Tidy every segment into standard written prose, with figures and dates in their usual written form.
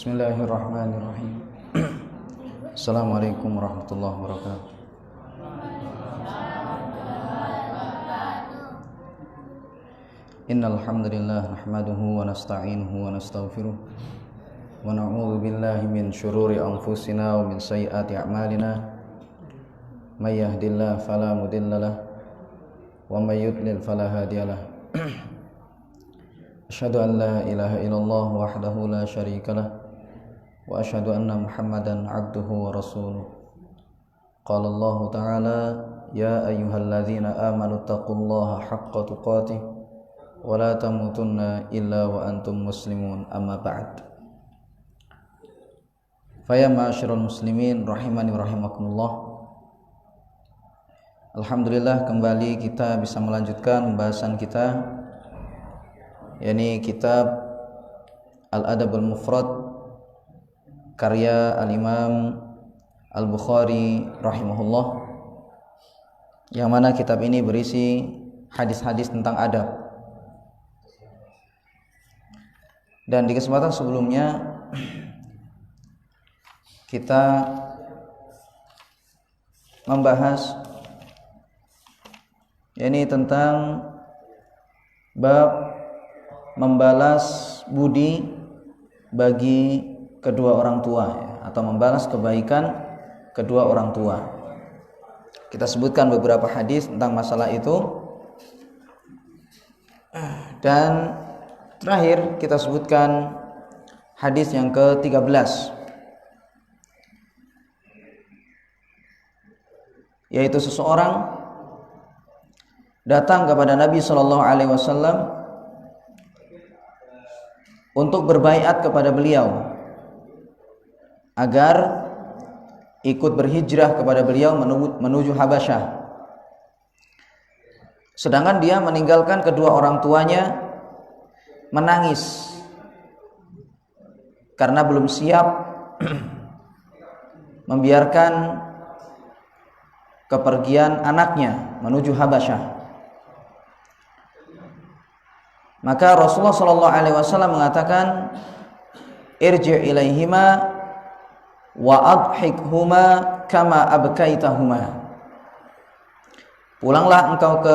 Bismillahirrahmanirrahim. Assalamualaikum warahmatullahi wabarakatuh. Innal hamdalillah nahmaduhu wa nasta'inuhu wa nastaghfiruh wa na'udzu billahi min shururi anfusina wa min sayyiati a'malina. May yahdihillahu fala mudhillalah wa may yudlil fala hadiyalah. Asyhadu an la ilaha illallah wahdahu la syarikalah wa asyhadu anna Muhammadan abduhu wa rasuluh. Qala Allah ta'ala ya ayyuhalladzina amanu taqullaha haqqa tuqatih wa la tamutunna illa wa antum muslimun, amma ba'd. Faya ma'asyiral muslimin rahimani wa rahimakumullah. Alhamdulillah kembali kita bisa melanjutkan pembahasan kita, yakni kitab Al-Adabul Mufrad karya Al-Imam Al-Bukhari rahimahullah, yang mana kitab ini berisi hadis-hadis tentang adab. Dan di kesempatan sebelumnya kita membahas yakni tentang bab membalas budi bagi kedua orang tua, atau membalas kebaikan kedua orang tua. Kita sebutkan beberapa hadis tentang masalah itu, dan terakhir kita sebutkan hadis yang ke-13, yaitu seseorang datang kepada Nabi SAW untuk berbaiat kepada beliau agar ikut berhijrah kepada beliau menuju Habasyah. Sedangkan dia meninggalkan kedua orang tuanya menangis karena belum siap membiarkan kepergian anaknya menuju Habasyah. Maka Rasulullah SAW mengatakan, irji' ilaihima wa adhikhuma kama abkaitahuma. Pulanglah engkau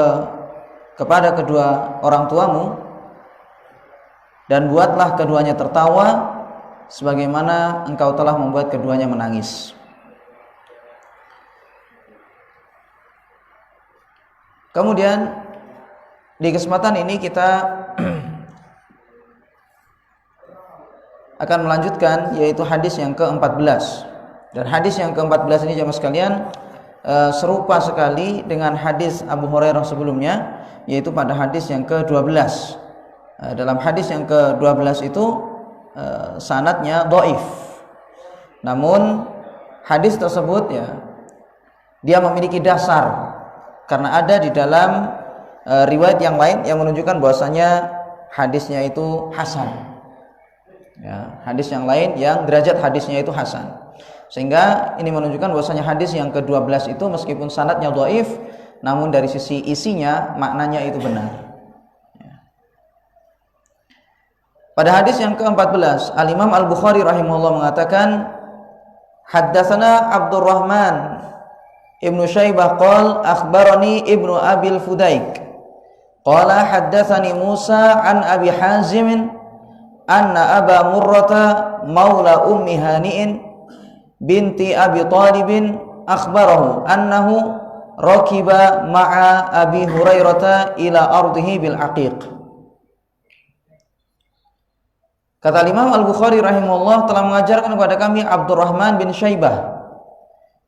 kepada kedua orang tuamu dan buatlah keduanya tertawa sebagaimana engkau telah membuat keduanya menangis. Kemudian di kesempatan ini kita akan melanjutkan, yaitu hadis yang ke-14. Dan hadis yang ke-14 ini jemaah sekalian serupa sekali dengan hadis Abu Hurairah sebelumnya, yaitu pada hadis yang ke-12. Dalam hadis yang ke-12 itu sanadnya dhaif. Namun hadis tersebut dia memiliki dasar karena ada di dalam riwayat yang lain yang menunjukkan bahwasanya hadisnya itu hasan. Hadis yang lain yang derajat hadisnya itu hasan. Sehingga ini menunjukkan bahwasanya hadis yang ke-12 itu meskipun sanadnya dhaif, namun dari sisi isinya maknanya itu benar. Pada hadis yang ke-14, Al-Imam Al-Bukhari rahimahullah mengatakan, haddatsana Abdurrahman Ibnu Syaibah qala akhbarani Ibnu Abil Fudaik qala haddatsani Musa an Abi Hazim anna Aba Murrata maula Ummi Hani'in binti Abi Talib akhbarahu annahu rakiba ma'a Abi Hurairah ila ardihi bil Aqiq. Kata Imam Al-Bukhari rahimahullah telah mengajarkan kepada kami Abdurrahman bin Syaibah.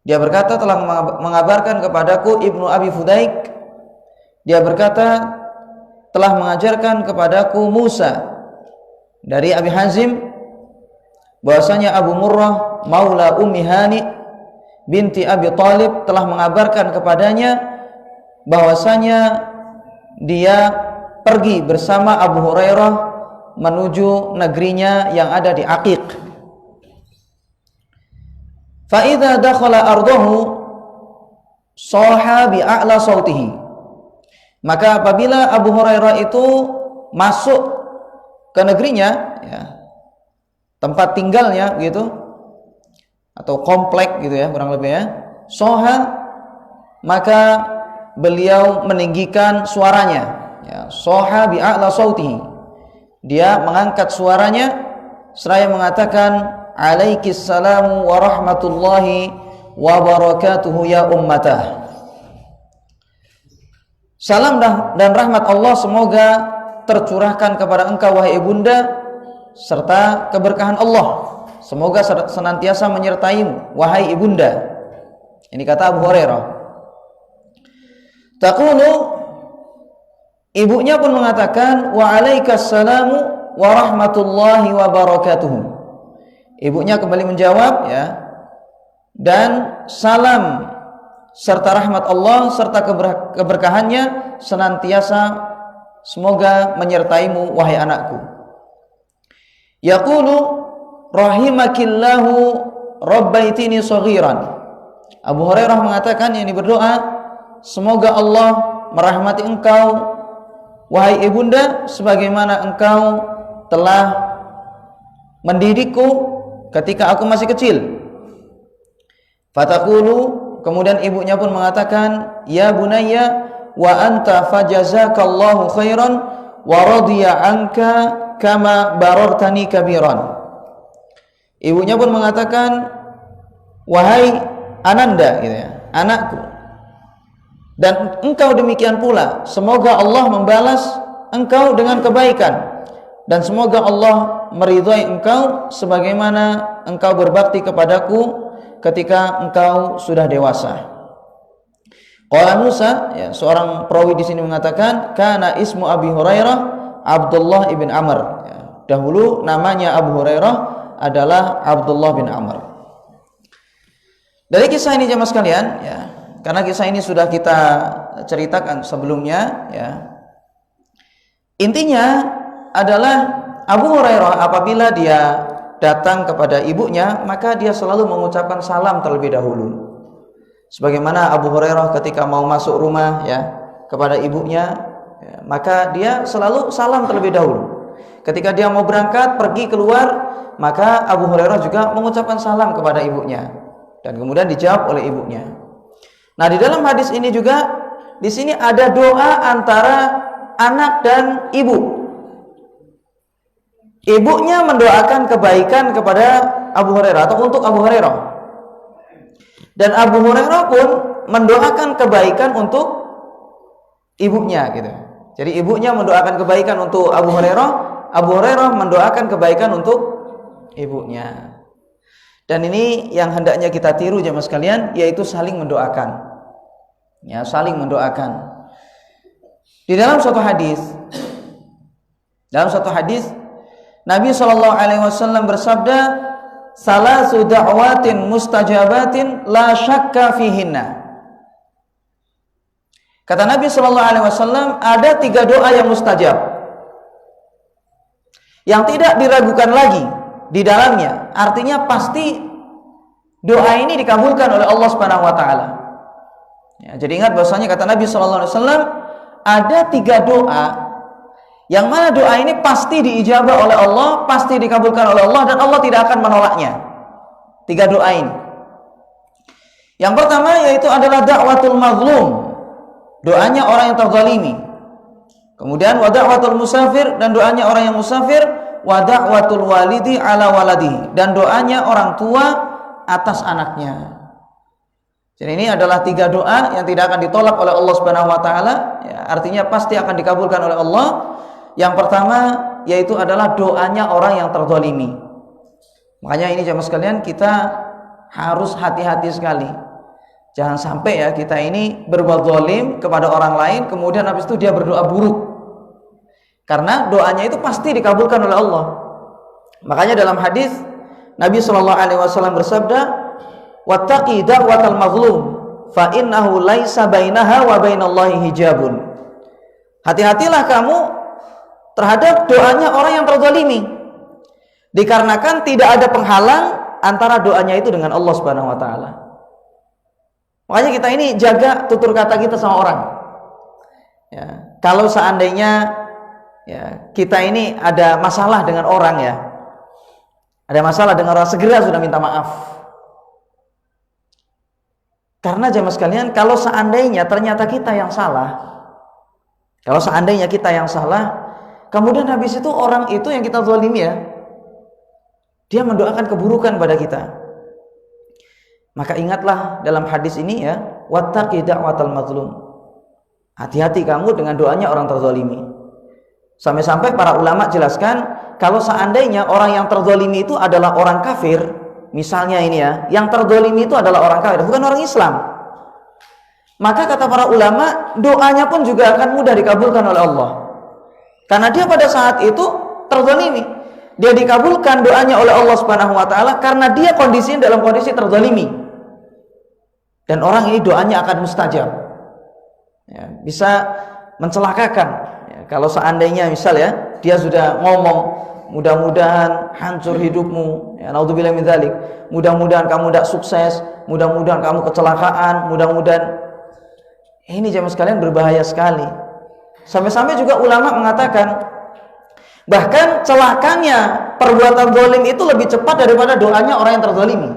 Dia berkata telah mengabarkan kepadaku Ibnu Abi Fudaik. Dia berkata telah mengajarkan kepadaku Musa dari Abi Hazim bahwasanya Abu Murrah maula Ummi Hani binti Abi Talib telah mengabarkan kepadanya bahwasanya dia pergi bersama Abu Hurairah menuju negerinya yang ada di Aqiq. Fa idza dakhala ardahu saha bi a'la sautihi. Maka apabila Abu Hurairah itu masuk ke negerinya, tempat tinggalnya gitu, atau komplek gitu ya kurang lebih ya. Soha, maka beliau meninggikan suaranya, ya, soha bi'a'la sautihi, dia mengangkat suaranya seraya mengatakan alaikis salamu wa rahmatullahi wa barakatuhu ya ummatah. Salam dan rahmat Allah semoga tercurahkan kepada engkau wahai ibunda, serta keberkahan Allah semoga senantiasa menyertaimu wahai ibunda. Ini kata Abu Hurairah. Taqulu, ibunya pun mengatakan wa alaikas salamu wa rahmatullahi wa barakatuhu. Ibunya kembali menjawab, ya, dan salam serta rahmat Allah serta keberkahannya senantiasa semoga menyertaimu wahai anakku. Yaqulu rahimakillahu rabbaitini saghiran. Abu Hurairah mengatakan, yang berdoa, semoga Allah merahmati engkau wahai ibunda sebagaimana engkau telah mendidikku ketika aku masih kecil. Fataqulu, kemudian ibunya pun mengatakan, ya bunayya wa anta fajazakallahu khairan wa radiya anka kama barartani kabiran. Ibunya pun mengatakan, wahai Ananda, gitu ya, anakku, dan engkau demikian pula, semoga Allah membalas engkau dengan kebaikan, dan semoga Allah meridhai engkau sebagaimana engkau berbakti kepadaku ketika engkau sudah dewasa. Qala Musa, ya, seorang perawi di sini mengatakan, kana ismu Abi Hurairah Abdullah ibn Amr. Ya, dahulu namanya Abu Hurairah adalah Abdullah bin Amr. Dari kisah ini jemaah sekalian, ya, karena kisah ini sudah kita ceritakan sebelumnya, ya, intinya adalah Abu Hurairah apabila dia datang kepada ibunya, maka dia selalu mengucapkan salam terlebih dahulu. Sebagaimana Abu Hurairah ketika mau masuk rumah, ya, kepada ibunya, ya, maka dia selalu salam terlebih dahulu. Ketika dia mau berangkat pergi keluar, maka Abu Hurairah juga mengucapkan salam kepada ibunya, dan kemudian dijawab oleh ibunya. Nah, di dalam hadis ini juga di sini ada doa antara anak dan ibu. Ibunya mendoakan kebaikan kepada Abu Hurairah atau untuk Abu Hurairah, dan Abu Hurairah pun mendoakan kebaikan untuk ibunya, gitu. Jadi ibunya mendoakan kebaikan untuk Abu Hurairah, Abu Hurairah mendoakan kebaikan untuk ibunya. Dan ini yang hendaknya kita tiru jemaah sekalian, yaitu saling mendoakan. Ya, saling mendoakan. Di dalam suatu hadis, Nabi SAW bersabda, salasu da'watin mustajabatin la syakka fihinna. Kata Nabi SAW, ada 3 doa yang mustajab, yang tidak diragukan lagi di dalamnya. Artinya pasti doa ini dikabulkan oleh Allah Subhanahu wa taala. Ya, jadi ingat bahwasanya kata Nabi SAW, ada 3 doa yang mana doa ini pasti diijabah oleh Allah, pasti dikabulkan oleh Allah, dan Allah tidak akan menolaknya. 3 doa ini. Yang pertama yaitu adalah da'watul mazlum, doanya orang yang terzalimi. Kemudian wa da'watul musafir, dan doanya orang yang musafir. Wa da'watul walidi ala waladihi, dan doanya orang tua atas anaknya. Jadi ini adalah 3 doa yang tidak akan ditolak oleh Allah Subhanahu wa taala, ya, artinya pasti akan dikabulkan oleh Allah. Yang pertama yaitu adalah doanya orang yang terzalimi. Makanya ini jemaah sekalian, kita harus hati-hati sekali. Jangan sampai ya kita ini berbuat zalim kepada orang lain, kemudian habis itu dia berdoa buruk. Karena doanya itu pasti dikabulkan oleh Allah. Makanya dalam hadis Nabi SAW bersabda, wattaqi da'watal mazlum fa innahu laisa bainaha wa bainallahi hijabun. Hati-hatilah kamu terhadap doanya orang yang terzalimi, dikarenakan tidak ada penghalang antara doanya itu dengan Allah Subhanahu wa taala. Makanya kita ini jaga tutur kata kita sama orang. Ya, kalau seandainya ya kita ini ada masalah dengan orang, ya, Ada masalah dengan orang, segera sudah minta maaf. Karena jemaah sekalian, kalau seandainya ternyata kita yang salah, kemudian habis itu orang itu yang kita zalimi ya, dia mendoakan keburukan pada kita, maka ingatlah dalam hadis ini ya, wattaqi da'watal mazlum. Hati-hati kamu dengan doanya orang terzalimi. Sampai-sampai para ulama jelaskan, kalau seandainya orang yang terzalimi itu adalah orang kafir, misalnya ini ya, yang terzalimi itu adalah orang kafir, bukan orang Islam, maka kata para ulama, doanya pun juga akan mudah dikabulkan oleh Allah. Karena dia pada saat itu terzalimi, dia dikabulkan doanya oleh Allah Subhanahu wa taala karena dia kondisinya dalam kondisi terzalimi. Dan orang ini doanya akan mustajab. Ya, bisa mencelakakan. Ya, kalau seandainya misal ya, dia sudah ngomong, mudah-mudahan hancur hidupmu, ya naudzubillah min dzalik. Mudah-mudahan kamu tidak sukses, mudah-mudahan kamu kecelakaan, mudah-mudahan. Ini jemaah sekalian berbahaya sekali. Sampai-sampai juga ulama mengatakan, bahkan celakanya perbuatan zalim itu lebih cepat daripada doanya orang yang terzalimi.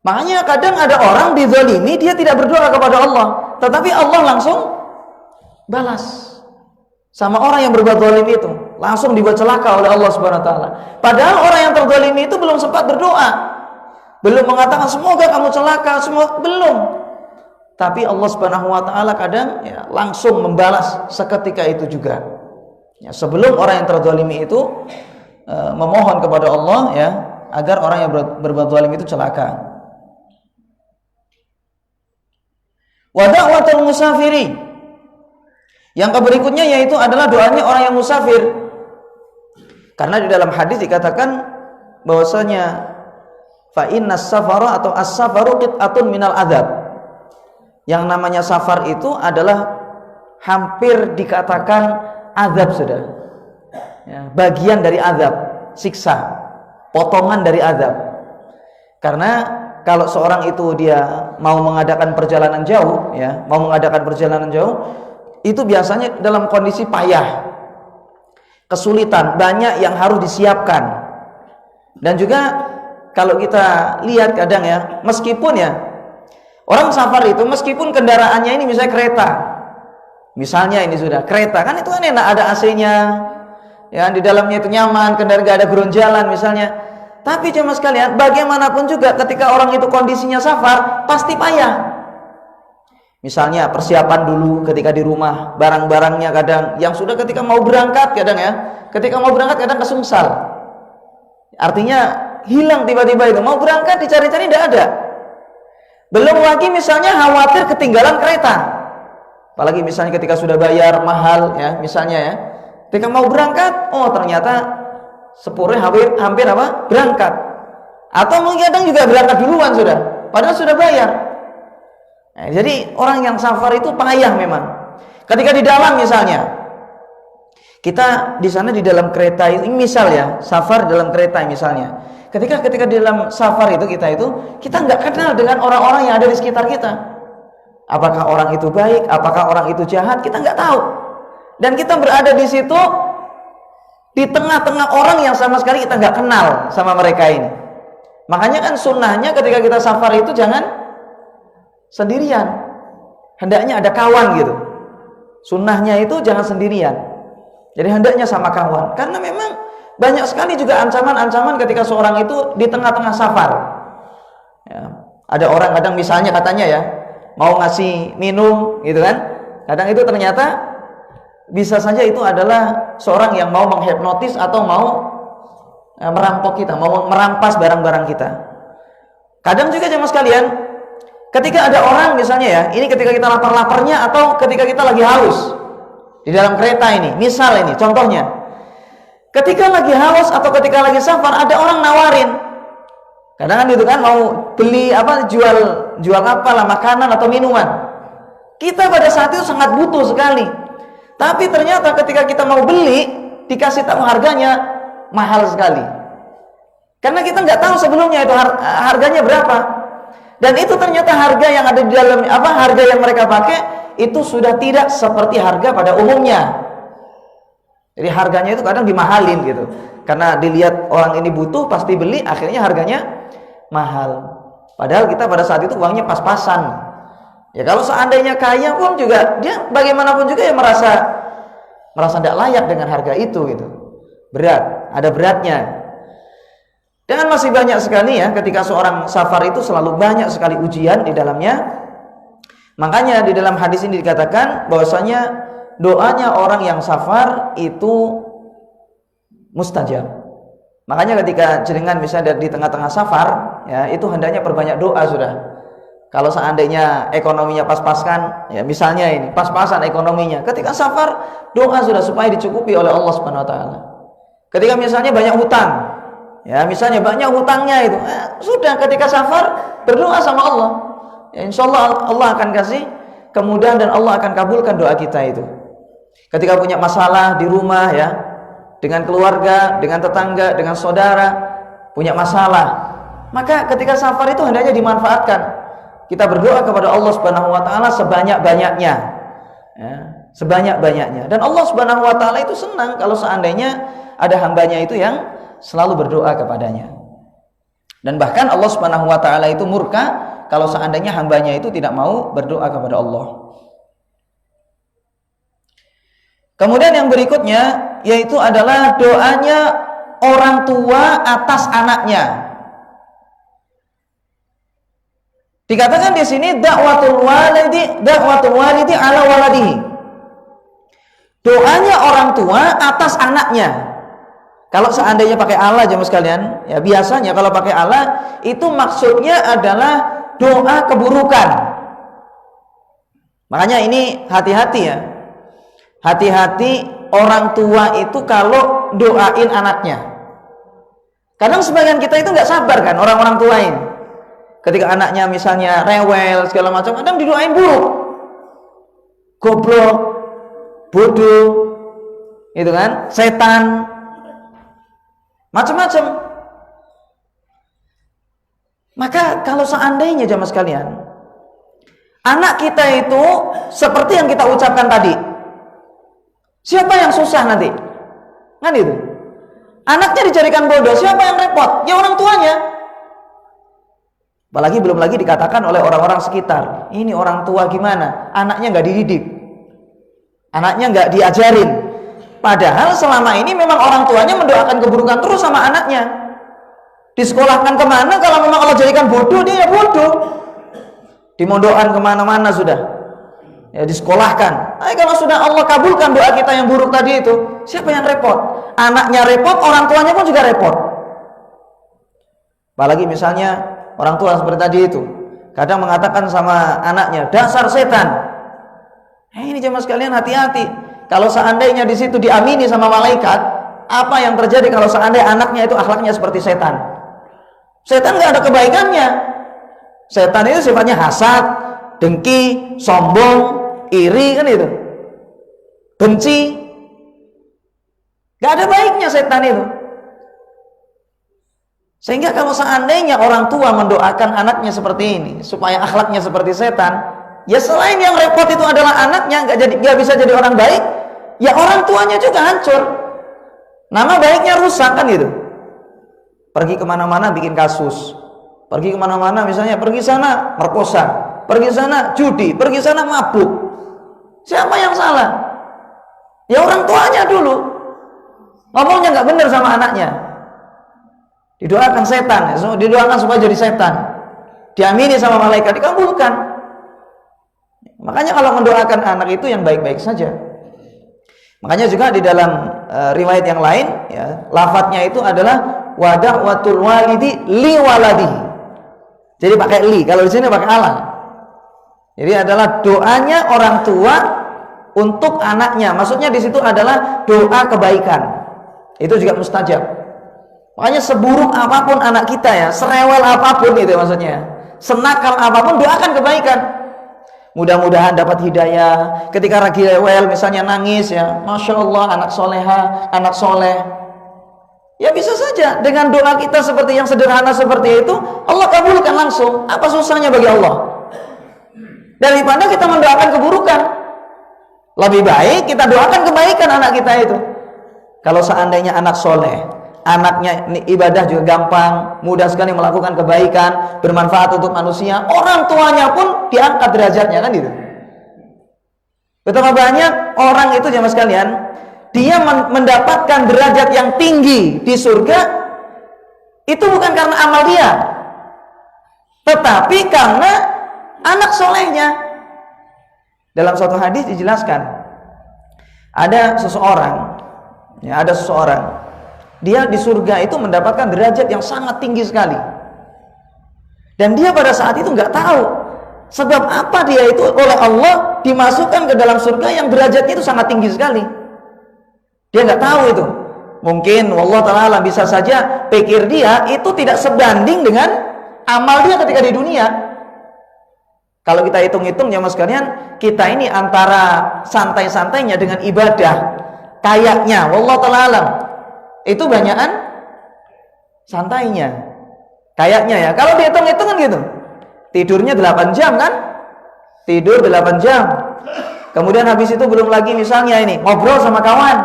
Makanya kadang ada orang dizalimi, dia tidak berdoa kepada Allah, tetapi Allah langsung balas sama orang yang berbuat zalim itu, langsung dibuat celaka oleh Allah Subhanahu wa taala. Padahal orang yang terzalimi itu belum sempat berdoa, belum mengatakan semoga kamu celaka, semua belum. Tapi Allah Subhanahu wa taala kadang ya, langsung membalas seketika itu juga. Ya, sebelum orang yang terzalimi itu memohon kepada Allah ya, agar orang yang berbuat zalim itu celaka. Wa da'watul musafiri. Yang berikutnya yaitu adalah doanya orang yang musafir. Karena di dalam hadis dikatakan bahwasanya fa innas safara atau as-safaru qit'atun minal adzab. Yang namanya safar itu adalah hampir dikatakan azab sudah. Ya, bagian dari azab, siksa, potongan dari azab. Karena kalau seorang itu dia mau mengadakan perjalanan jauh, ya, itu biasanya dalam kondisi payah, kesulitan, banyak yang harus disiapkan. Dan juga kalau kita lihat kadang ya, meskipun ya orang safar itu meskipun kendaraannya ini misalnya kereta, misalnya ini sudah kereta kan itu kan enak, ada AC-nya, ya di dalamnya itu nyaman, kendaraan gak ada geronjalan misalnya. Tapi jemaah sekalian, bagaimanapun juga ketika orang itu kondisinya safar pasti payah. Misalnya persiapan dulu ketika di rumah, barang-barangnya kadang yang sudah ketika mau berangkat kadang ya, ketika mau berangkat kadang kesungsal. Artinya hilang tiba-tiba itu, mau berangkat dicari-cari tidak ada. Belum lagi misalnya khawatir ketinggalan kereta. Apalagi misalnya ketika sudah bayar mahal ya, misalnya ya. Ketika mau berangkat, oh ternyata sepurnya hampir apa? Berangkat. Atau mungkin kadang juga berangkat duluan sudah, padahal sudah bayar. Nah, jadi orang yang safar itu payah memang. Ketika di dalam misalnya, kita di sana di dalam kereta ini misal ya, safar dalam kereta misalnya. Ketika di dalam safar itu kita nggak kenal dengan orang-orang yang ada di sekitar kita. Apakah orang itu baik, apakah orang itu jahat, kita nggak tahu. Dan kita berada di situ di tengah-tengah orang yang sama sekali kita nggak kenal sama mereka ini. Makanya kan sunnahnya ketika kita safar itu jangan sendirian. Hendaknya ada kawan gitu. Sunnahnya itu jangan sendirian. Jadi hendaknya sama kawan. Karena memang banyak sekali juga ancaman-ancaman ketika seorang itu di tengah-tengah safar. Ya, ada orang kadang misalnya katanya ya mau ngasih minum gitu kan. Kadang itu ternyata bisa saja itu adalah seorang yang mau menghipnotis atau mau merampok kita, mau merampas barang-barang kita. Kadang juga jemaah sekalian, ketika ada orang misalnya ya, ini ketika kita lapar-laparnya atau ketika kita lagi haus di dalam kereta ini, misal ini contohnya. Ketika lagi haus atau ketika lagi safar, ada orang nawarin. Kadang kan gitu kan mau beli apa, jual apalah makanan atau minuman. Kita pada saat itu sangat butuh sekali. Tapi ternyata ketika kita mau beli, dikasih tahu harganya mahal sekali. Karena kita nggak tahu sebelumnya itu harganya berapa. Dan itu ternyata harga yang ada di dalam harga yang mereka pakai itu sudah tidak seperti harga pada umumnya. Jadi harganya itu kadang dimahalin gitu. karena dilihat orang ini butuh pasti beli, akhirnya harganya mahal. Padahal kita pada saat itu uangnya pas-pasan. Ya kalau seandainya kaya pun juga dia bagaimanapun juga ya merasa tidak layak dengan harga itu gitu. Berat, ada beratnya. Dan masih banyak sekali ya ketika seorang safar itu selalu banyak sekali ujian di dalamnya. Makanya di dalam hadis ini dikatakan bahwasanya doanya orang yang safar itu mustajab. Makanya ketika jenengan misalnya di tengah-tengah safar, ya itu hendaknya perbanyak doa sudah. Kalau seandainya ekonominya pas-paskan, ya misalnya ini pas-pasan ekonominya, ketika safar doa sudah supaya dicukupi oleh Allah Subhanahu Wa Taala. Ketika misalnya banyak hutang, ya misalnya banyak hutangnya itu, sudah ketika safar berdoa sama Allah, ya insya Allah Allah akan kasih kemudahan dan Allah akan kabulkan doa kita itu. Ketika punya masalah di rumah ya, dengan keluarga, dengan tetangga, dengan saudara, punya masalah, maka ketika safar itu hendaknya dimanfaatkan. Kita berdoa kepada Allah Subhanahu Wa Taala sebanyak-banyaknya, ya, sebanyak-banyaknya. Dan Allah Subhanahu Wa Taala itu senang kalau seandainya ada hambanya itu yang selalu berdoa kepadanya. Dan bahkan Allah Subhanahu Wa Taala itu murka kalau seandainya hambanya itu tidak mau berdoa kepada Allah. Kemudian yang berikutnya yaitu adalah doanya orang tua atas anaknya. Dikatakan di sini dakwatul walidi ala waladihi. Doanya orang tua atas anaknya. Kalau seandainya pakai Allah jemaah sekalian, ya biasanya kalau pakai Allah itu maksudnya adalah doa keburukan. Makanya ini hati-hati ya. Hati-hati orang tua itu kalau doain anaknya. Kadang sebagian kita itu nggak sabar kan orang-orang tua ini. Ketika anaknya misalnya rewel segala macam, kadang didoain buruk, goblok, bodoh, itu kan, setan, macam-macam. Maka kalau seandainya jamaah sekalian, anak kita itu seperti yang kita ucapkan tadi, siapa yang susah nanti? Kan itu. Anaknya dijadikan bodoh, siapa yang repot? Ya orang tuanya. Apalagi belum lagi dikatakan oleh orang-orang sekitar, ini orang tua gimana? Anaknya nggak dididik, anaknya nggak diajarin. Padahal selama ini memang orang tuanya mendoakan keburukan terus sama anaknya. Disekolahkan kemana? Kalau memang Allah jadikan bodoh, dia ya bodoh. Dimondokan kemana-mana sudah, ya disekolahkan. Kalau sudah Allah kabulkan doa kita yang buruk tadi itu, siapa yang repot? Anaknya repot, orang tuanya pun juga repot. Apalagi misalnya orang tua seperti tadi itu kadang mengatakan sama anaknya, dasar setan. Ini jemaah sekalian hati-hati. Kalau seandainya di situ diamini sama malaikat, apa yang terjadi kalau seandainya anaknya itu akhlaknya seperti setan? Setan nggak ada kebaikannya. Setan itu sifatnya hasad, dengki, sombong, iri kan itu, benci. Nggak ada baiknya setan itu. Sehingga kalau seandainya orang tua mendoakan anaknya seperti ini supaya akhlaknya seperti setan, ya selain yang repot itu adalah anaknya, nggak bisa jadi orang baik, ya orang tuanya juga hancur, nama baiknya rusak kan gitu. Pergi kemana-mana bikin kasus, pergi kemana-mana misalnya pergi sana merkosa, pergi sana judi, pergi sana mabuk. Siapa yang salah? Ya orang tuanya dulu, ngomongnya nggak benar sama anaknya. Didoakan setan, didoakan supaya jadi setan, diamini sama malaikat, dikabulkan. Makanya kalau mendoakan anak itu yang baik-baik saja. Makanya juga di dalam riwayat yang lain, ya, lafadznya itu adalah wada'watul walidi li waladihi. Jadi pakai li, kalau di sini pakai ala. Jadi adalah doanya orang tua untuk anaknya. Maksudnya di situ adalah doa kebaikan. Itu juga mustajab. Makanya seburuk apapun anak kita ya, serewel apapun itu maksudnya, senakal apapun, doakan kebaikan. Mudah-mudahan dapat hidayah. Ketika lagi rewel misalnya nangis ya, Masya Allah anak soleha, anak soleh. Ya bisa saja dengan doa kita seperti yang sederhana seperti itu, Allah kabulkan langsung. Apa susahnya bagi Allah? Daripada kita mendoakan keburukan, lebih baik kita doakan kebaikan anak kita itu. Kalau seandainya anak soleh, anaknya ibadah juga gampang, mudah sekali melakukan kebaikan, bermanfaat untuk manusia, orang tuanya pun diangkat derajatnya, kan gitu. Betapa banyak orang itu jemaah sekalian, dia mendapatkan derajat yang tinggi di surga, itu bukan karena amal dia, tetapi karena anak solehnya. Dalam suatu hadis dijelaskan, ada seseorang, dia di surga itu mendapatkan derajat yang sangat tinggi sekali, dan dia pada saat itu nggak tahu sebab apa dia itu oleh Allah dimasukkan ke dalam surga yang derajatnya itu sangat tinggi sekali. Dia nggak tahu itu. Mungkin wallahu ta'ala bisa saja pikir dia itu tidak sebanding dengan amal dia ketika di dunia. Kalau kita hitung-hitung ya mas sekalian, kita ini antara santai-santainya dengan ibadah, kayaknya wallahu ta'ala itu banyakan santainya, kayaknya ya. Kalau dihitung-hitung kan gitu, tidurnya 8 jam kan, tidur 8 jam, kemudian habis itu belum lagi misalnya ini ngobrol sama kawan,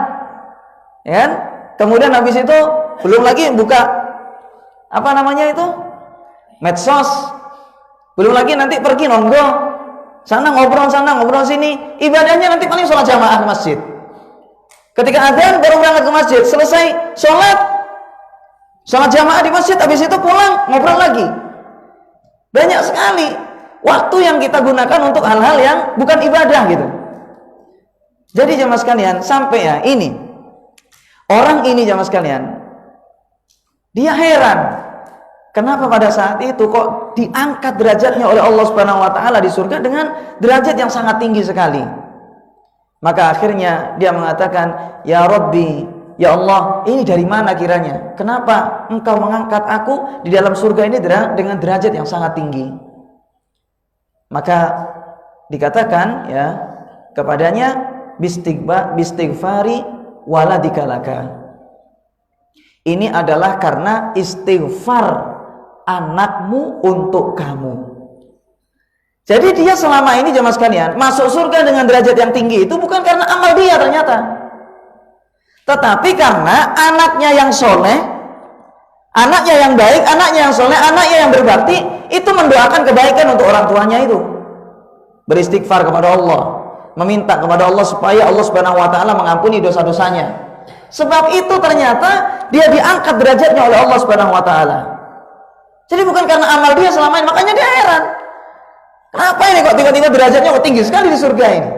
ya kan? Kemudian habis itu belum lagi buka apa namanya itu, medsos, belum lagi nanti pergi nongkrong sana ngobrol sini, ibadahnya nanti paling sholat jamaah ke masjid. Ketika adzan baru berangkat ke masjid, selesai sholat jamaah di masjid, habis itu pulang ngobrol lagi. Banyak sekali waktu yang kita gunakan untuk hal-hal yang bukan ibadah gitu. Jadi jamaah sekalian, sampai ya ini orang ini jamaah sekalian, dia heran kenapa pada saat itu kok diangkat derajatnya oleh Allah Subhanahu wa taala di surga dengan derajat yang sangat tinggi sekali. Maka akhirnya dia mengatakan, "Ya Rabbi, ya Allah, ini dari mana kiranya? Kenapa engkau mengangkat aku di dalam surga ini dengan derajat yang sangat tinggi?" Maka dikatakan ya kepadanya, bistighfari waladikalaka. Ini adalah karena istighfar anakmu untuk kamu. Jadi dia selama ini jemaah sekalian masuk surga dengan derajat yang tinggi itu bukan karena amal dia ternyata, tetapi karena anaknya yang soleh, anaknya yang baik, anaknya yang soleh, anaknya yang berbakti, itu mendoakan kebaikan untuk orang tuanya itu, beristighfar kepada Allah, meminta kepada Allah supaya Allah Subhanahu wa taala mengampuni dosa-dosanya. Sebab itu ternyata dia diangkat derajatnya oleh Allah Subhanahu wa taala. Jadi bukan karena amal dia selama ini, makanya dia heran. Kenapa ini kok tiba-tiba derajatnya kok tinggi sekali di surga ini?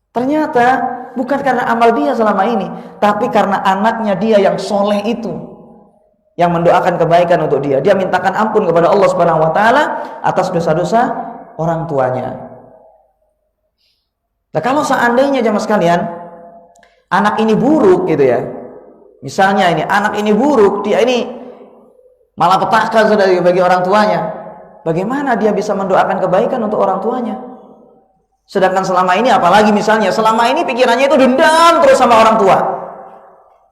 Ternyata bukan karena amal dia selama ini, tapi karena anaknya dia yang soleh itu, yang mendoakan kebaikan untuk dia. Dia mintakan ampun kepada Allah Subhanahu wa taala atas dosa-dosa orang tuanya. Nah, kalau seandainya jemaah sekalian, anak ini buruk gitu ya. Misalnya ini anak ini buruk, dia ini malapetaka sudah bagi orang tuanya. Bagaimana dia bisa mendoakan kebaikan untuk orang tuanya? Sedangkan selama ini, apalagi misalnya selama ini pikirannya itu dendam terus sama orang tua.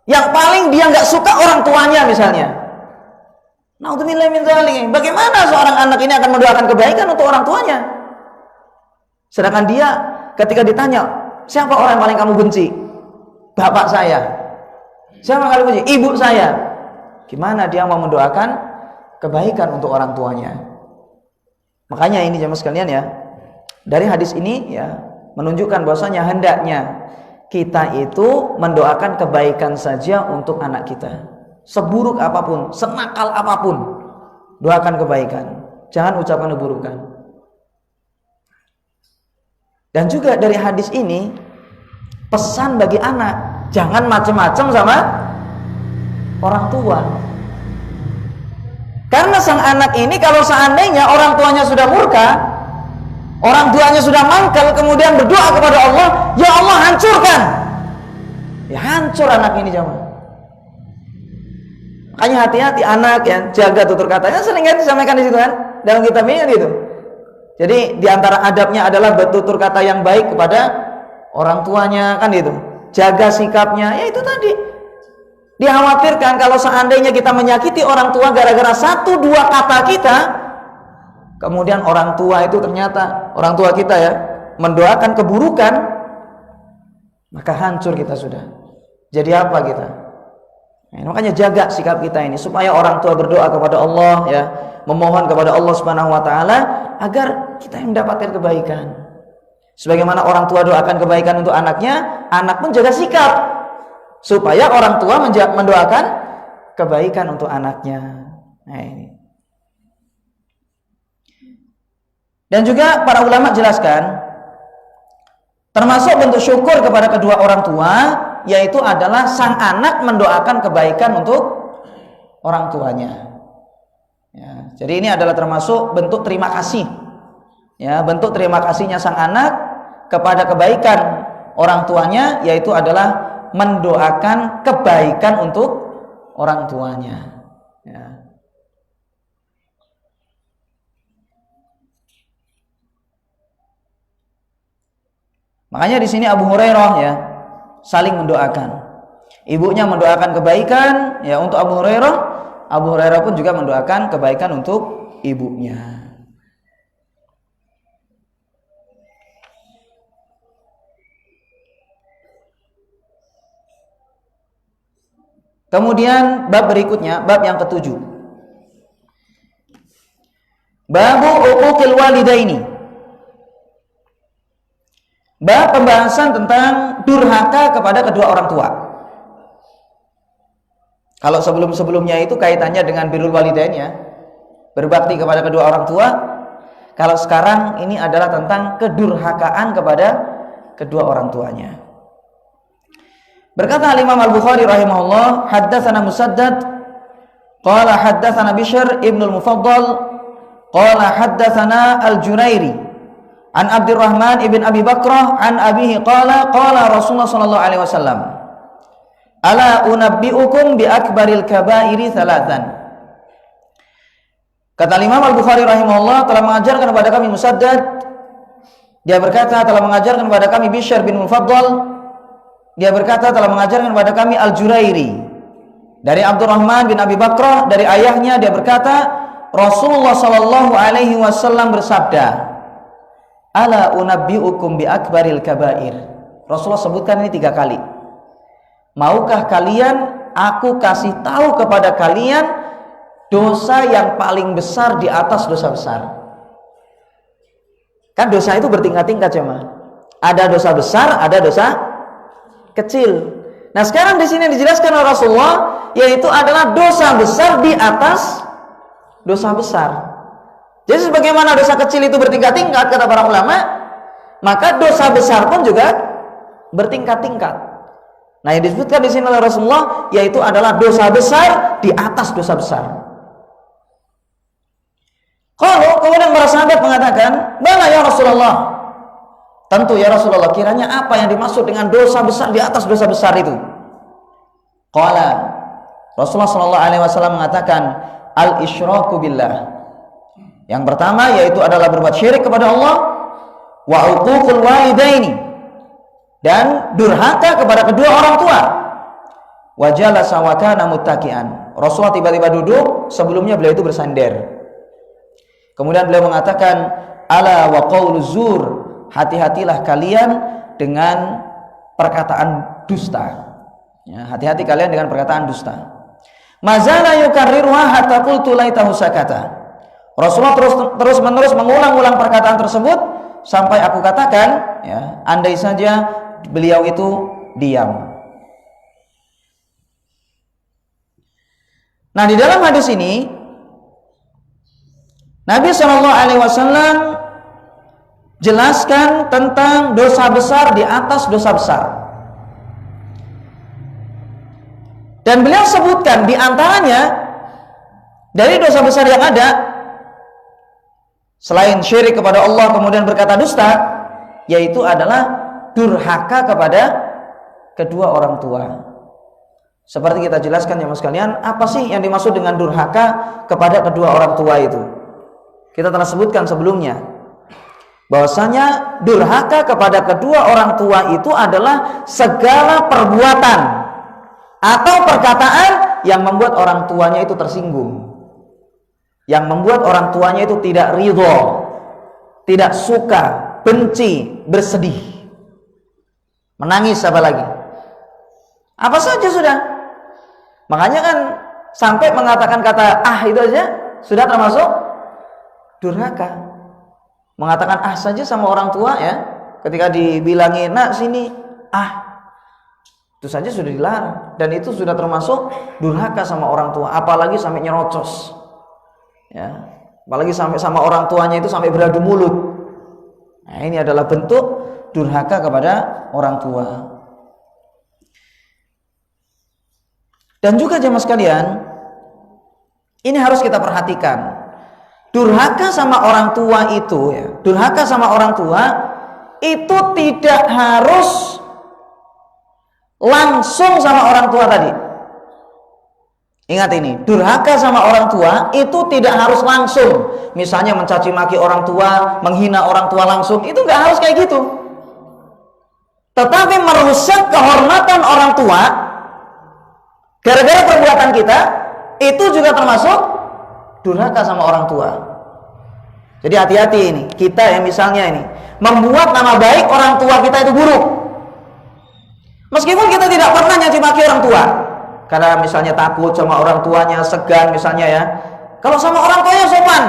Yang paling dia nggak suka orang tuanya misalnya. Naudzubillah min dzalik. Bagaimana seorang anak ini akan mendoakan kebaikan untuk orang tuanya? Sedangkan dia ketika ditanya, siapa orang yang paling kamu benci? Bapak saya. Siapa yang paling benci? Ibu saya. Gimana dia mau mendoakan kebaikan untuk orang tuanya? Makanya ini jemaah sekalian ya, dari hadis ini ya menunjukkan bahwasanya hendaknya kita itu mendoakan kebaikan saja untuk anak kita. Seburuk apapun, senakal apapun, doakan kebaikan, jangan ucapkan keburukan. Dan juga dari hadis ini pesan bagi anak, jangan macam-macam sama orang tua. Karena sang anak ini kalau seandainya orang tuanya sudah murka, orang tuanya sudah mangkal, kemudian berdoa kepada Allah, ya Allah hancurkan, ya hancur anak ini jemaah. Makanya hati-hati anak ya, jaga tutur katanya, sering kan disampaikan di situ kan dalam kitab ini gitu. Jadi diantara adabnya adalah bertutur kata yang baik kepada orang tuanya kan gitu. Jaga sikapnya, ya itu tadi. Dikhawatirkan kalau seandainya kita menyakiti orang tua gara-gara 1-2 kata kita, kemudian orang tua itu ternyata orang tua kita ya mendoakan keburukan, maka hancur kita sudah. Jadi apa kita? Nah, makanya jaga sikap kita ini supaya orang tua berdoa kepada Allah, ya, memohon kepada Allah Subhanahu wa taala agar kita mendapatkan kebaikan. Sebagaimana orang tua doakan kebaikan untuk anaknya, anak pun jaga sikap supaya orang tua mendoakan kebaikan untuk anaknya. Nah, ini. Dan juga para ulama jelaskan termasuk bentuk syukur kepada kedua orang tua yaitu adalah sang anak mendoakan kebaikan untuk orang tuanya. Ya, jadi ini adalah termasuk bentuk terima kasih. Ya, bentuk terima kasihnya sang anak kepada kebaikan orang tuanya yaitu adalah mendoakan kebaikan untuk orang tuanya. Ya. Makanya di sini Abu Hurairah, ya, saling mendoakan. Ibunya mendoakan kebaikan, ya, untuk Abu Hurairah. Abu Hurairah pun juga mendoakan kebaikan untuk ibunya. Kemudian bab berikutnya, bab yang ketujuh. Babu uquqil walidaini. Bab pembahasan tentang durhaka kepada kedua orang tua. Kalau sebelum-sebelumnya itu kaitannya dengan birrul walidain, ya, berbakti kepada kedua orang tua. Kalau sekarang ini adalah tentang kedurhakaan kepada kedua orang tuanya. Berkata Imam Al-Bukhari rahimahullah, haddatsana Musaddad qala haddatsana Bishr ibn al-Mufaddal qala haddatsana Al-Junairi an Abdurrahman ibn Abi Bakrah an abihi qala qala Rasulullah sallallahu alaihi wasallam ala unabbiukum bi akbaril kabairi thalathan. Kata Imam Al-Bukhari rahimahullah telah mengajarkan kepada kami Musaddad, dia berkata telah mengajarkan kepada kami Bishr bin Mufaddal, dia berkata telah mengajarkan kepada kami Al-Jurairi dari Abdurrahman bin Abi Bakrah dari ayahnya, dia berkata Rasulullah sallallahu alaihi wasallam bersabda, ala unabbiukum bi akbaril kabair. Rasulullah sebutkan ini 3 kali. Maukah kalian aku kasih tahu kepada kalian dosa yang paling besar di atas dosa besar? Kan dosa itu bertingkat-tingkat, jemaah. Ada dosa besar, ada dosa kecil. Nah, sekarang di sini dijelaskan oleh Rasulullah yaitu adalah dosa besar di atas dosa besar. Jadi sebagaimana dosa kecil itu bertingkat-tingkat kata para ulama, maka dosa besar pun juga bertingkat-tingkat. Nah, yang disebutkan di sini oleh Rasulullah yaitu adalah dosa besar di atas dosa besar. Kalau kemudian para sahabat mengatakan, "Bala ya Rasulullah." Tentu ya Rasulullah, kiranya apa yang dimaksud dengan dosa besar di atas dosa besar itu? Qala, Rasulullah sallallahu alaihi wasallam mengatakan, "Al-isyraku billah." Yang pertama yaitu adalah berbuat syirik kepada Allah, wa uququl walidaini, dan durhaka kepada kedua orang tua. Wa jalasa wa kana muttaqian. Rasulullah tiba-tiba duduk, sebelumnya beliau itu bersandar. Kemudian beliau mengatakan, ala wa qauluz zur, hati-hatilah kalian dengan perkataan dusta. Ya, hati-hati kalian dengan perkataan dusta. Mazala yukarriruha hatta qultu laitahu sakata. Rasulullah terus-menerus mengulang-ulang perkataan tersebut sampai aku katakan, ya, andai saja beliau itu diam. Nah, di dalam hadis ini Nabi SAW jelaskan tentang dosa besar di atas dosa besar. Dan beliau sebutkan di antaranya dari dosa besar yang ada selain syirik kepada Allah kemudian berkata dusta, yaitu adalah durhaka kepada kedua orang tua. Seperti kita jelaskan ya mas kalian, apa sih yang dimaksud dengan durhaka kepada kedua orang tua itu? Kita telah sebutkan sebelumnya bahwasanya durhaka kepada kedua orang tua itu adalah segala perbuatan atau perkataan yang membuat orang tuanya itu tersinggung, yang membuat orang tuanya itu tidak ridho, tidak suka, benci, bersedih, menangis, apa lagi? Apa saja sudah. Makanya kan sampai mengatakan kata itu aja sudah termasuk durhaka. Mengatakan saja sama orang tua ya, ketika dibilangi nak sini itu saja sudah dilarang, dan itu sudah termasuk durhaka sama orang tua. Apalagi sampai nyerocos ya, apalagi sampai sama orang tuanya itu sampai beradu mulut. Nah, ini adalah bentuk durhaka kepada orang tua. Dan juga jemaah sekalian, ini harus kita perhatikan. Durhaka sama orang tua itu ya, durhaka sama orang tua itu tidak harus langsung sama orang tua tadi. Ingat ini, durhaka sama orang tua itu tidak harus langsung. Misalnya mencaci maki orang tua, menghina orang tua langsung, itu nggak harus kayak gitu. Tetapi merusak kehormatan orang tua gara-gara perbuatan kita, itu juga termasuk durhaka sama orang tua. Jadi hati-hati ini, kita yang misalnya ini membuat nama baik orang tua kita itu buruk, meskipun kita tidak pernah nyaci maki orang tua, karena misalnya takut sama orang tuanya, segan misalnya ya. Kalau sama orang tuanya sopan,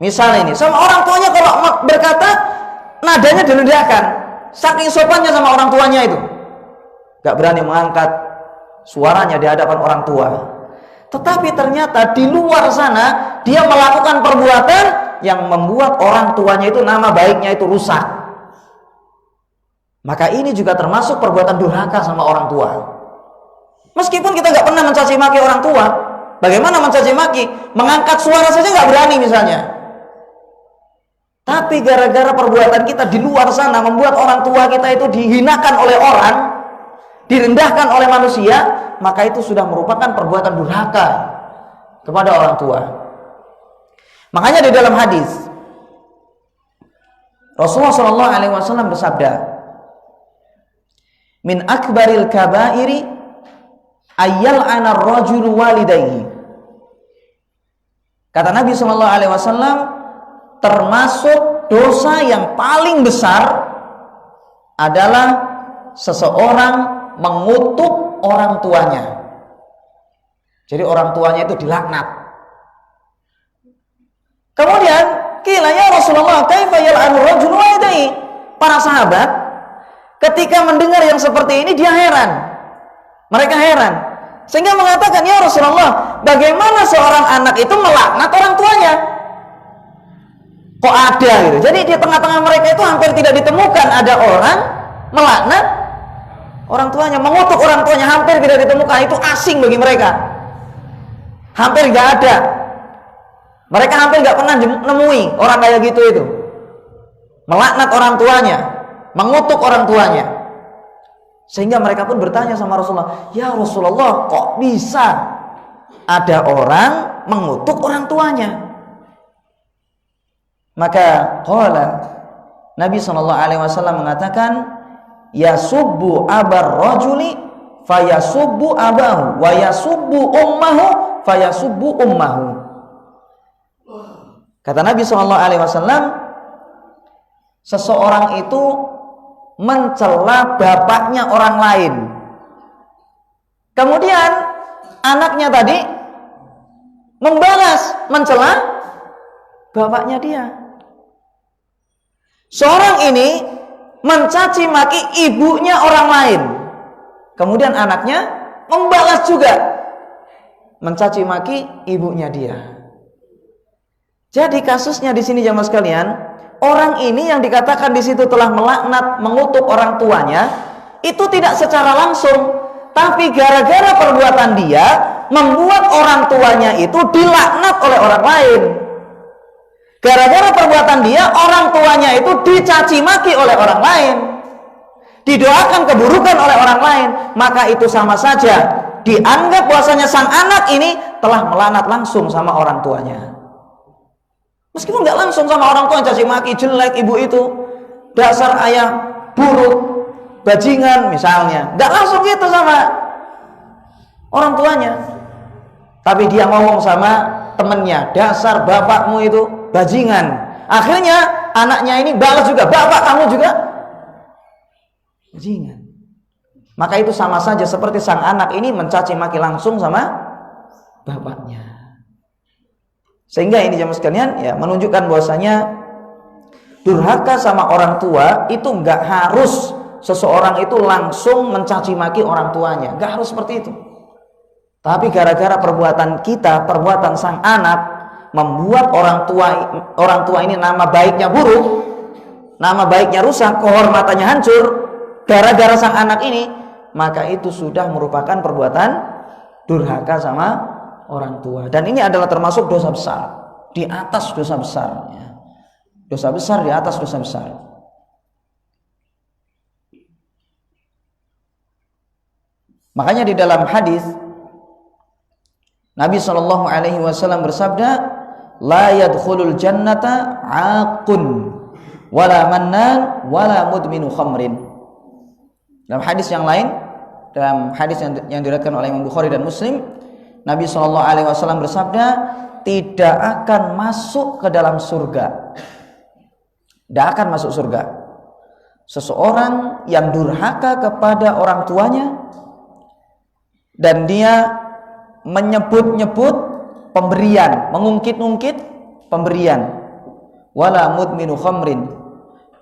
misalnya ini sama orang tuanya kalau berkata nadanya direndahkan, saking sopannya sama orang tuanya itu, gak berani mengangkat suaranya di hadapan orang tua. Tetapi ternyata di luar sana dia melakukan perbuatan yang membuat orang tuanya itu nama baiknya itu rusak. Maka ini juga termasuk perbuatan durhaka sama orang tua. Meskipun kita nggak pernah mencaci maki orang tua, bagaimana mencaci maki? Mengangkat suara saja nggak berani misalnya. Tapi gara-gara perbuatan kita di luar sana membuat orang tua kita itu dihinakan oleh orang, direndahkan oleh manusia, maka itu sudah merupakan perbuatan durhaka kepada orang tua. Makanya di dalam hadis Rasulullah SAW bersabda, min akbaril kabairi ayyal anar rajulu walidayhi. Kata Nabi SAW, termasuk dosa yang paling besar adalah seseorang mengutuk orang tuanya. Jadi orang tuanya itu dilaknat. Kemudian qila ya Rasulullah kaifa yal'anu rajulu walidayhi. Para sahabat ketika mendengar yang seperti ini dia heran. Mereka heran. Sehingga mengatakan, ya Rasulullah, bagaimana seorang anak itu melaknat orang tuanya? Kok ada gitu. Jadi di tengah-tengah mereka itu hampir tidak ditemukan ada orang melaknat orang tuanya, mengutuk orang tuanya, hampir tidak ditemukan. Itu asing bagi mereka, hampir nggak ada. Mereka hampir nggak pernah nemui orang kayak gitu itu, melaknat orang tuanya, mengutuk orang tuanya. Sehingga mereka pun bertanya sama Rasulullah, ya Rasulullah, kok bisa ada orang mengutuk orang tuanya? Maka qala Nabi SAW mengatakan, yasubbu abar rajuli fayasubbu abahu wa yasubbu ummahu fayasubbu ummahu. Kata Nabi SAW, seseorang itu mencela bapaknya orang lain. Kemudian anaknya tadi membalas mencela bapaknya dia. Seorang ini mencaci maki ibunya orang lain. Kemudian anaknya membalas juga mencaci maki ibunya dia. Jadi kasusnya di sini jamaah sekalian, orang ini yang dikatakan di situ telah melaknat, mengutuk orang tuanya, itu tidak secara langsung, tapi gara-gara perbuatan dia membuat orang tuanya itu dilaknat oleh orang lain. Gara-gara perbuatan dia, orang tuanya itu dicaci maki oleh orang lain, didoakan keburukan oleh orang lain. Maka itu sama saja dianggap bahwasanya sang anak ini telah melaknat langsung sama orang tuanya. Meskipun nggak langsung sama orang tua, caci maki, jelek ibu itu, dasar ayah buruk, bajingan misalnya, nggak langsung gitu sama orang tuanya. Tapi dia ngomong sama temennya, dasar bapakmu itu bajingan. Akhirnya anaknya ini balas juga, bapak kamu juga bajingan. maka itu sama saja seperti sang anak ini mencaci maki langsung sama bapaknya. Sehingga ini jamaah sekalian ya menunjukkan bahwasanya durhaka sama orang tua itu nggak harus seseorang itu langsung mencaci maki orang tuanya, nggak harus seperti itu. Tapi gara-gara perbuatan kita, perbuatan sang anak membuat orang tua ini nama baiknya buruk, nama baiknya rusak, kehormatannya hancur gara-gara sang anak ini, maka itu sudah merupakan perbuatan durhaka sama orang tua. Dan ini adalah termasuk dosa besar di atas dosa besar ya. Dosa besar di atas dosa besar. Makanya di dalam hadis Nabi SAW bersabda, la yadkhulul jannata aqun wala mannan wala mudminu khamrin. Dalam hadis yang lain, dalam hadis yang diriwayatkan oleh Imam Bukhari dan Muslim, Nabi SAW bersabda, tidak akan masuk ke dalam surga, tidak akan masuk surga seseorang yang durhaka kepada orang tuanya dan dia menyebut-nyebut pemberian, mengungkit-ungkit pemberian, wala mudminu khamrin,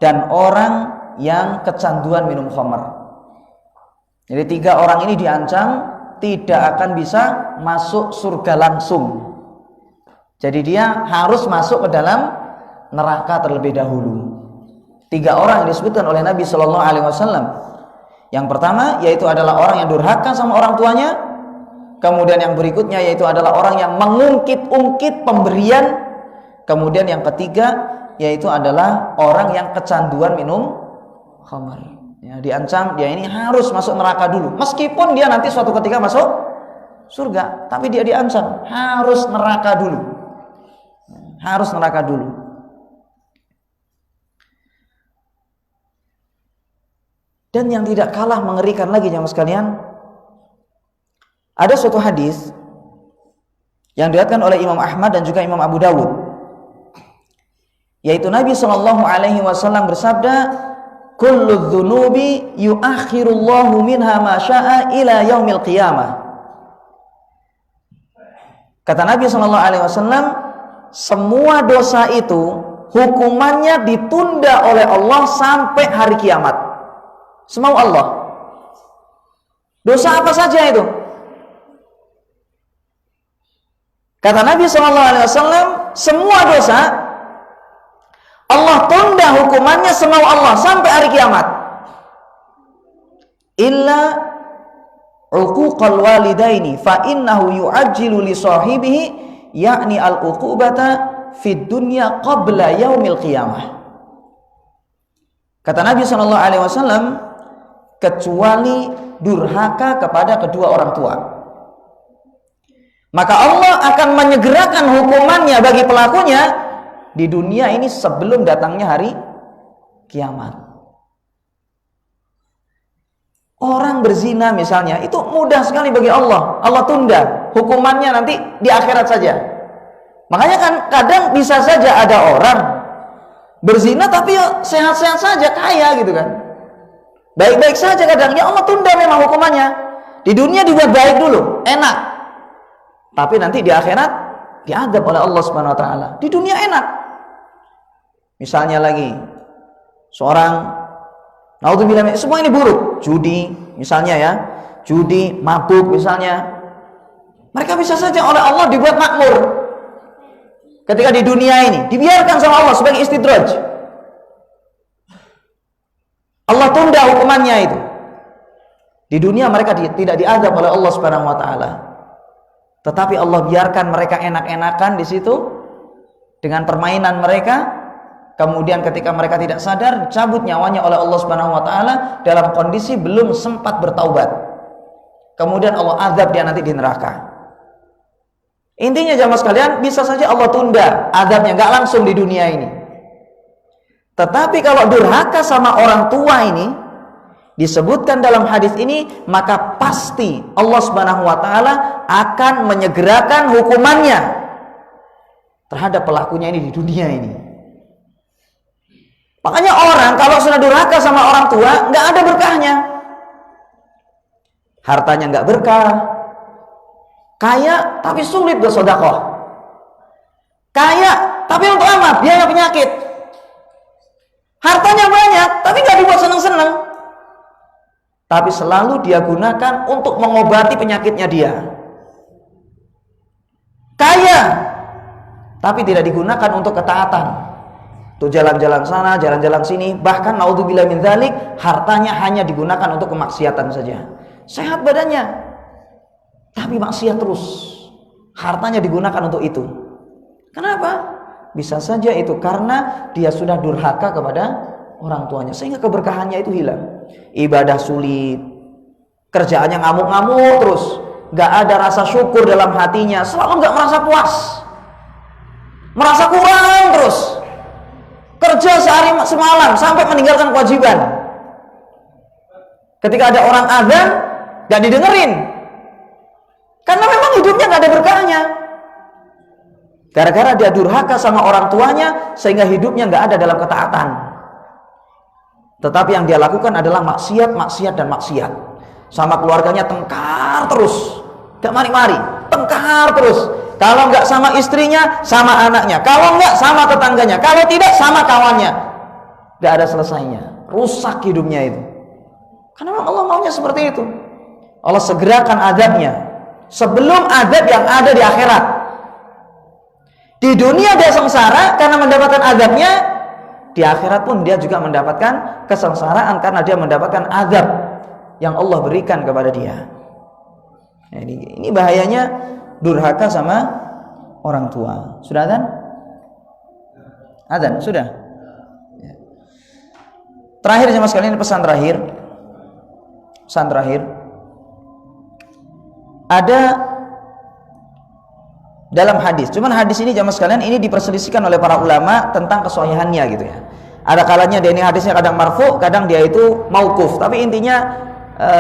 dan orang yang kecanduan minum khamr. Jadi 3 orang ini diancam tidak akan bisa masuk surga langsung. Jadi dia harus masuk ke dalam neraka terlebih dahulu. 3 orang yang disebutkan oleh Nabi SAW. Yang pertama yaitu adalah orang yang durhaka sama orang tuanya. Kemudian yang berikutnya yaitu adalah orang yang mengungkit-ungkit pemberian. Kemudian yang ketiga yaitu adalah orang yang kecanduan minum khamr. Ya, diancam dia ini harus masuk neraka dulu. Meskipun dia nanti suatu ketika masuk surga, tapi dia diancam harus neraka dulu. Harus neraka dulu. Dan yang tidak kalah mengerikan lagi jamaah sekalian, ada suatu hadis yang diriwayatkan oleh Imam Ahmad dan juga Imam Abu Dawud, yaitu Nabi SAW bersabda, kullu dzunubi yuakhirullahu minha ma syaa ila yaumil qiyamah. Kata Nabi SAW, semua dosa itu hukumannya ditunda oleh Allah sampai hari kiamat. Semau Allah. Dosa apa saja itu? Kata Nabi SAW, semua dosa Allah tunda hukumannya semau Allah sampai hari kiamat. Illa uquqal walidaini fa innahu yu'ajjilu li sahibihi yakni al-uqubata fid dunya qabla yaumil qiyamah. Kata Nabi SAW, kecuali durhaka kepada kedua orang tua, maka Allah akan menyegerakan hukumannya bagi pelakunya di dunia ini sebelum datangnya hari kiamat. Orang berzina misalnya, itu mudah sekali bagi Allah. Allah tunda hukumannya nanti di akhirat saja. Makanya kan kadang bisa saja ada orang berzina tapi sehat-sehat saja, kaya gitu kan. Baik-baik saja kadang, ya Allah tunda memang hukumannya. Di dunia dibuat baik dulu, enak. Tapi nanti di akhirat diadab oleh Allah Subhanahu wa taala. Di dunia enak. Misalnya lagi seorang, naudzubillah, semua ini buruk, judi misalnya ya, judi, mabuk misalnya. Mereka bisa saja oleh Allah dibuat makmur. Ketika di dunia ini dibiarkan sama Allah sebagai istidraj. Allah tunda hukumannya itu. Di dunia mereka tidak diadab oleh Allah Subhanahu wa taala. Tetapi Allah biarkan mereka enak-enakan di situ dengan permainan mereka. Kemudian ketika mereka tidak sadar, cabut nyawanya oleh Allah Subhanahu wa taala dalam kondisi belum sempat bertaubat. Kemudian Allah azab dia nanti di neraka. Intinya jamaah sekalian, bisa saja Allah tunda azabnya, nggak langsung di dunia ini. Tetapi kalau durhaka sama orang tua ini disebutkan dalam hadis ini, maka pasti Allah Subhanahu wa taala akan menyegerakan hukumannya terhadap pelakunya ini di dunia ini. Makanya orang kalau sudah durhaka sama orang tua, nggak ada berkahnya. hartanya nggak berkah. Kaya tapi sulit bersedekah. Kaya tapi untuk apa? Biaya penyakit. Hartanya banyak tapi nggak dibuat seneng-seneng. Tapi selalu dia gunakan untuk mengobati penyakitnya dia. Kaya tapi tidak digunakan untuk ketaatan. Tuh jalan-jalan sana, jalan-jalan sini, bahkan naudzubillah min dzalik, hartanya hanya digunakan untuk kemaksiatan saja. Sehat badannya, tapi maksiat terus. Hartanya digunakan untuk itu. Kenapa? Bisa saja itu karena dia sudah durhaka kepada orang tuanya, sehingga keberkahannya itu hilang. Ibadah sulit, kerjaannya ngamuk-ngamuk terus, gak ada rasa syukur dalam hatinya, selalu gak merasa puas, merasa kurang terus. Kerja sehari semalam sampai meninggalkan kewajiban. Ketika ada orang azan, gak didengerin, karena memang hidupnya gak ada berkahnya. Gara-gara dia durhaka sama orang tuanya, sehingga hidupnya gak ada dalam ketaatan. Tetapi yang dia lakukan adalah maksiat, maksiat, dan maksiat. Sama keluarganya tengkar terus, gak mari-mari, tengkar terus. Kalau nggak sama istrinya, sama anaknya. Kalau nggak sama tetangganya. Kalau tidak, sama kawannya. Nggak ada selesainya. Rusak hidupnya itu. Karena Allah maunya seperti itu. Allah segerakan azabnya sebelum azab yang ada di akhirat. Di dunia dia sengsara karena mendapatkan azabnya. Di akhirat pun dia juga mendapatkan kesengsaraan karena dia mendapatkan azab yang Allah berikan kepada dia. Nah, ini bahayanya durhaka sama orang tua. Sudah azan? Azan, sudah. Terakhir jemaah sekalian, pesan terakhir. Pesan terakhir. Ada dalam hadis. Cuman hadis ini jemaah sekalian ini diperselisihkan oleh para ulama tentang kesahihannya gitu ya. Ada kalanya dia ini hadisnya kadang marfu, kadang dia itu mauquf. Tapi intinya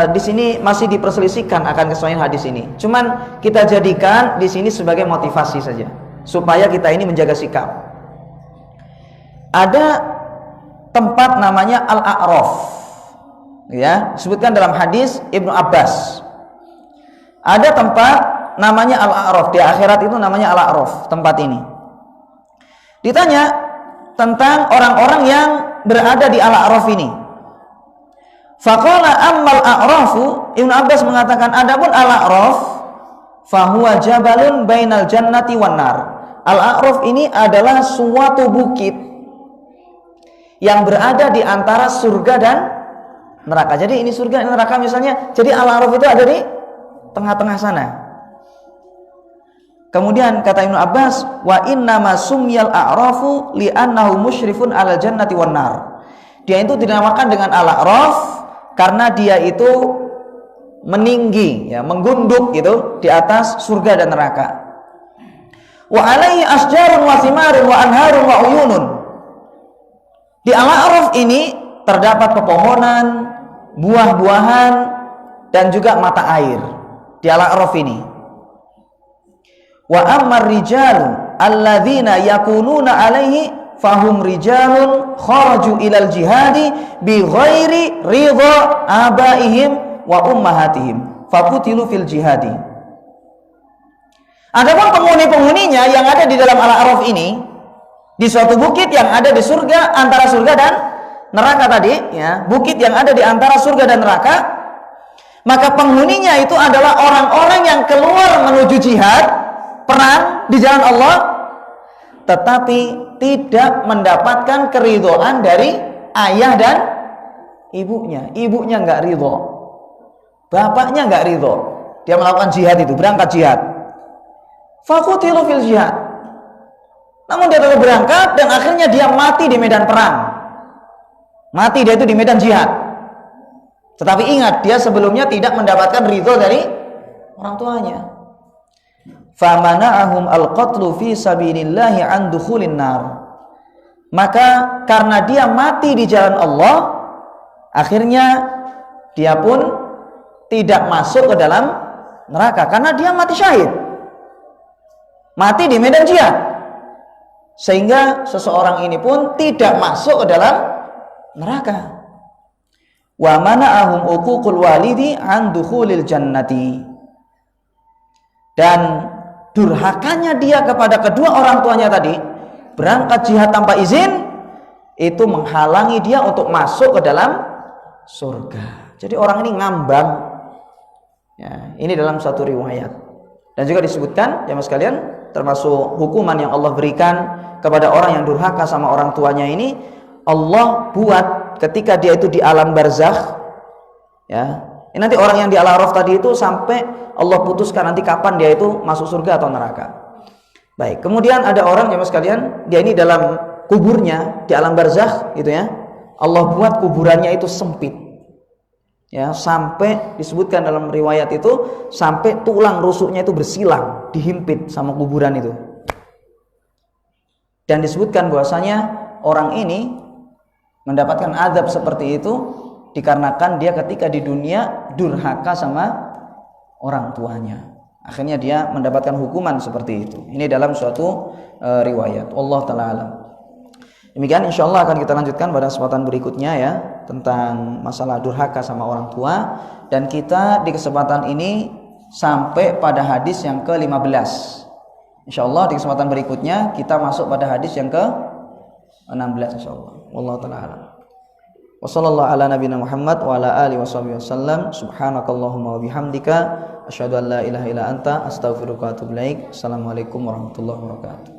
di sini masih diperselisihkan akan kesahihan hadis ini. Cuman kita jadikan di sini sebagai motivasi saja, supaya kita ini menjaga sikap. Ada tempat namanya Al-A'raf, ya, disebutkan dalam hadis Ibnu Abbas. Ada tempat namanya Al-A'raf, di akhirat itu namanya Al-A'raf, tempat ini. Ditanya tentang orang-orang yang berada di Al-A'raf ini. Faqala ammal a'rafu, Ibnu Abbas mengatakan adapun al-a'raf fahuwa jabalun bainal jannati wan nar. Al-a'raf ini adalah suatu bukit yang berada di antara surga dan neraka. Jadi ini surga dan neraka misalnya. Jadi al-a'raf itu ada di tengah-tengah sana. Kemudian kata Ibnu Abbas, wa inna ma sumyal a'rafu li'annahu musyrifun 'alal jannati wan nar. Dia itu dinamakan dengan al-a'raf karena dia itu meninggi, ya, menggunduk gitu di atas surga dan neraka. Wa alaihi asjarun wa thimarun wa anharun wa uyunun. Di Al-A'raf ini terdapat pepohonan, buah-buahan, dan juga mata air. Di Al-A'raf ini. Wa ammar rijalu alladzina yakununa alaihi fahum rijalun kharaju ilal jihadi bi ghairi ridha abaihim wa ummahatihim fakutilu fil jihadi. Adapun penghuni-penghuninya yang ada di dalam Al-A'raf ini, di suatu bukit yang ada di surga, antara surga dan neraka tadi, ya, bukit yang ada di antara surga dan neraka, maka penghuninya itu adalah orang-orang yang keluar menuju jihad, perang di jalan Allah, tetapi tidak mendapatkan keridhaan dari ayah dan ibunya. Ibunya nggak ridho, bapaknya nggak ridho. Dia melakukan jihad itu, berangkat jihad. Fakutilu fil jihad. Namun dia tetap berangkat dan akhirnya dia mati di medan perang. Mati dia itu di medan jihad. Tetapi ingat, dia sebelumnya tidak mendapatkan ridho dari orang tuanya. Famana'ahum al-qatlu fi sabilillahi an dukhulin nar. Maka karena dia mati di jalan Allah, akhirnya dia pun tidak masuk ke dalam neraka karena dia mati syahid, mati di medan jihad, sehingga seseorang ini pun tidak masuk ke dalam neraka. wa mana'ahum uququl walidi an dukhulil jannati. Dan durhakanya dia kepada kedua orang tuanya tadi, berangkat jihad tanpa izin, itu menghalangi dia untuk masuk ke dalam surga. Jadi orang ini ngambang. Ya, ini dalam satu riwayat. Dan juga disebutkan, ya mas kalian, termasuk hukuman yang Allah berikan kepada orang yang durhaka sama orang tuanya ini, Allah buat ketika dia itu di alam barzakh, ya. Ini nanti orang yang di al-A'raf tadi itu sampai Allah putuskan nanti kapan dia itu masuk surga atau neraka. Baik, kemudian ada orang ya mas kalian, dia ini dalam kuburnya di alam barzakh gitu ya. Allah buat kuburannya itu sempit. Ya, sampai disebutkan dalam riwayat itu sampai tulang rusuknya itu bersilang, dihimpit sama kuburan itu. Dan disebutkan bahwasanya orang ini mendapatkan azab seperti itu dikarenakan dia ketika di dunia durhaka sama orang tuanya. Akhirnya dia mendapatkan hukuman seperti itu. Ini dalam suatu riwayat. Allah taala alam. Demikian insyaallah akan kita lanjutkan pada kesempatan berikutnya ya, tentang masalah durhaka sama orang tua, dan kita di kesempatan ini sampai pada hadis yang ke-15. Insyaallah di kesempatan berikutnya kita masuk pada hadis yang ke-16 insyaallah. Wallahu taala alam. Wassallallahu ala nabiyina Muhammad wa ala alihi washabihi wasallam. Subhanakallahumma wa bihamdika asyhadu an la ilaha illa anta astaghfiruka wa atubu ilaik. Assalamualaikum warahmatullahi wabarakatuh.